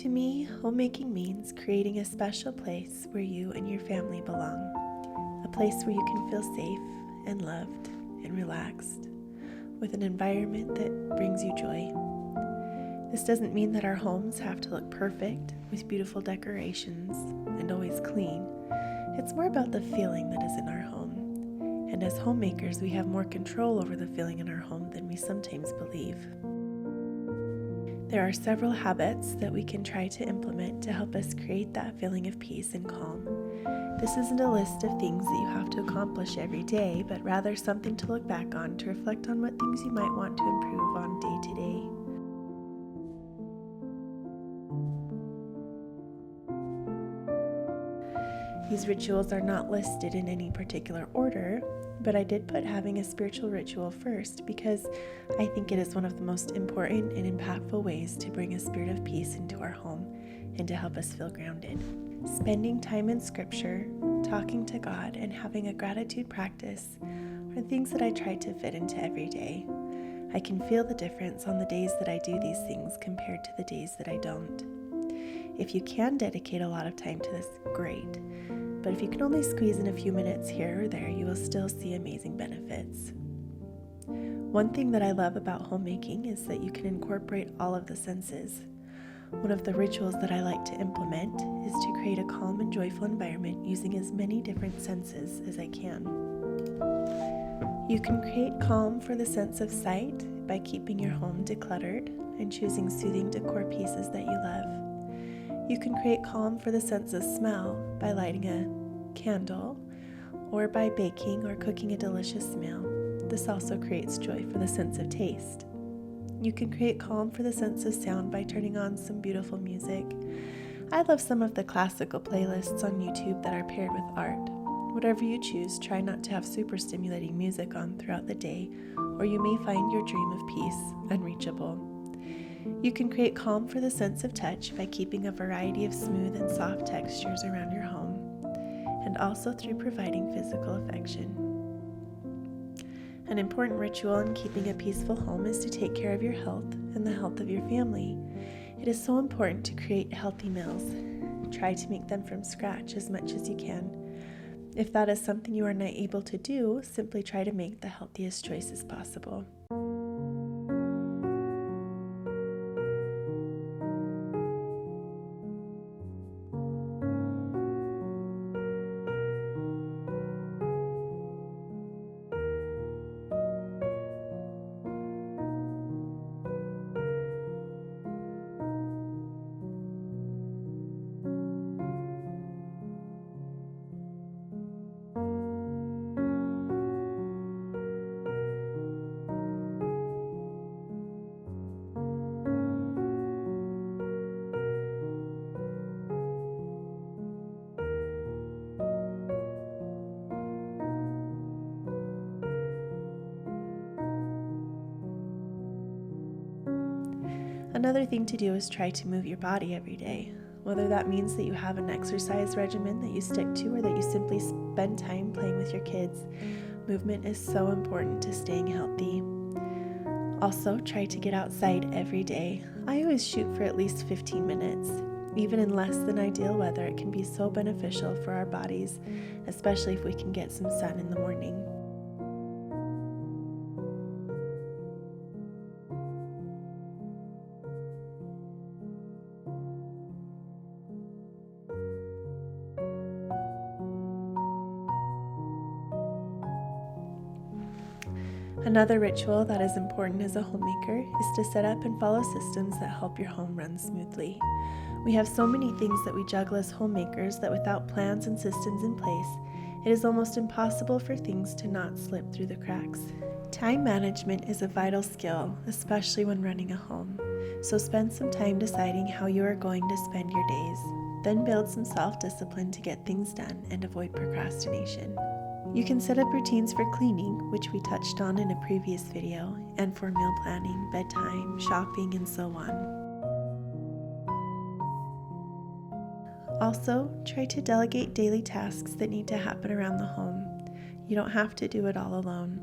To me, homemaking means creating a special place where you and your family belong, a place where you can feel safe and loved and relaxed, with an environment that brings you joy. This doesn't mean that our homes have to look perfect with beautiful decorations and always clean. It's more about the feeling that is in our home. And as homemakers, we have more control over the feeling in our home than we sometimes believe. There are several habits that we can try to implement to help us create that feeling of peace and calm. This isn't a list of things that you have to accomplish every day, but rather something to look back on to reflect on what things you might want to improve on day to day. These rituals are not listed in any particular order, but I did put having a spiritual ritual first because I think it is one of the most important and impactful ways to bring a spirit of peace into our home and to help us feel grounded. Spending time in scripture, talking to God, and having a gratitude practice are things that I try to fit into every day. I can feel the difference on the days that I do these things compared to the days that I don't. If you can dedicate a lot of time to this, great. But if you can only squeeze in a few minutes here or there, you will still see amazing benefits. One thing that I love about homemaking is that you can incorporate all of the senses. One of the rituals that I like to implement is to create a calm and joyful environment using as many different senses as I can. You can create calm for the sense of sight by keeping your home decluttered and choosing soothing decor pieces that you love. You can create calm for the sense of smell by lighting a candle or by baking or cooking a delicious meal. This also creates joy for the sense of taste. You can create calm for the sense of sound by turning on some beautiful music. I love some of the classical playlists on YouTube that are paired with art. Whatever you choose, try not to have super stimulating music on throughout the day, or you may find your dream of peace unreachable. You can create calm for the sense of touch by keeping a variety of smooth and soft textures around your home, and also through providing physical affection. An important ritual in keeping a peaceful home is to take care of your health and the health of your family. It is so important to create healthy meals. Try to make them from scratch as much as you can. If that is something you are not able to do, simply try to make the healthiest choices possible. Another thing to do is try to move your body every day. Whether that means that you have an exercise regimen that you stick to or that you simply spend time playing with your kids, movement is so important to staying healthy. Also, try to get outside every day. I always shoot for at least 15 minutes. Even in less than ideal weather, it can be so beneficial for our bodies, especially if we can get some sun in the morning. Another ritual that is important as a homemaker is to set up and follow systems that help your home run smoothly. We have so many things that we juggle as homemakers that without plans and systems in place, it is almost impossible for things to not slip through the cracks. Time management is a vital skill, especially when running a home. So spend some time deciding how you are going to spend your days. Then build some self-discipline to get things done and avoid procrastination. You can set up routines for cleaning, which we touched on in a previous video, and for meal planning, bedtime, shopping, and so on. Also, try to delegate daily tasks that need to happen around the home. You don't have to do it all alone.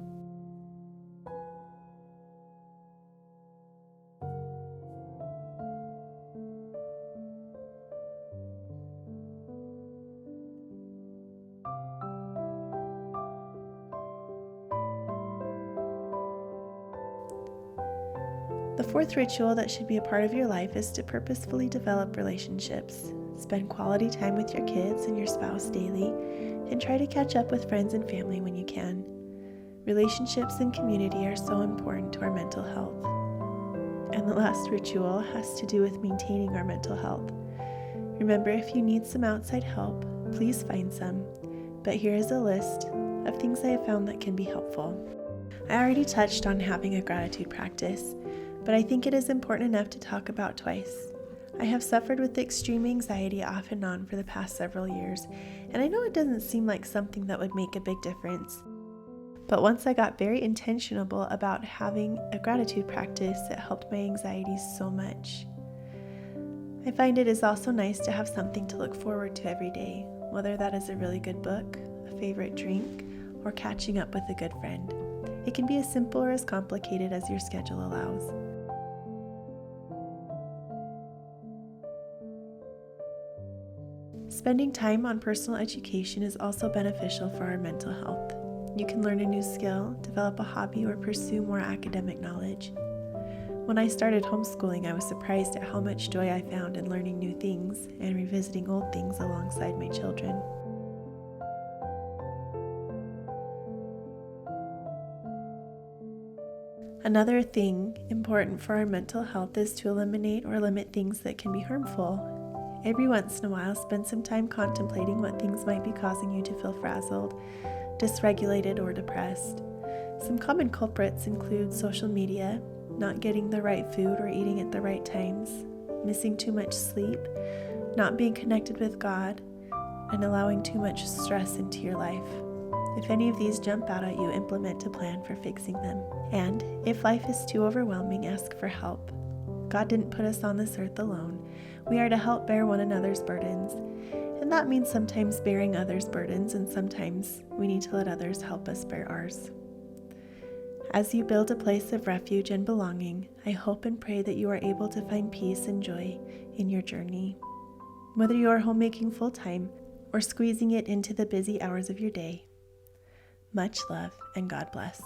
The fourth ritual that should be a part of your life is to purposefully develop relationships. Spend quality time with your kids and your spouse daily, and try to catch up with friends and family when you can. Relationships and community are so important to our mental health. And the last ritual has to do with maintaining our mental health. Remember, if you need some outside help, please find some. But here is a list of things I have found that can be helpful. I already touched on having a gratitude practice, but I think it is important enough to talk about twice. I have suffered with extreme anxiety off and on for the past several years, and I know it doesn't seem like something that would make a big difference. But once I got very intentional about having a gratitude practice, it helped my anxiety so much. I find it is also nice to have something to look forward to every day, whether that is a really good book, a favorite drink, or catching up with a good friend. It can be as simple or as complicated as your schedule allows. Spending time on personal education is also beneficial for our mental health. You can learn a new skill, develop a hobby, or pursue more academic knowledge. When I started homeschooling, I was surprised at how much joy I found in learning new things and revisiting old things alongside my children. Another thing important for our mental health is to eliminate or limit things that can be harmful. Every once in a while, spend some time contemplating what things might be causing you to feel frazzled, dysregulated, or depressed. Some common culprits include social media, not getting the right food or eating at the right times, missing too much sleep, not being connected with God, and allowing too much stress into your life. If any of these jump out at you, implement a plan for fixing them. And if life is too overwhelming, ask for help. God didn't put us on this earth alone. We are to help bear one another's burdens. And that means sometimes bearing others' burdens, and sometimes we need to let others help us bear ours. As you build a place of refuge and belonging, I hope and pray that you are able to find peace and joy in your journey. Whether you are homemaking full-time or squeezing it into the busy hours of your day, much love and God bless.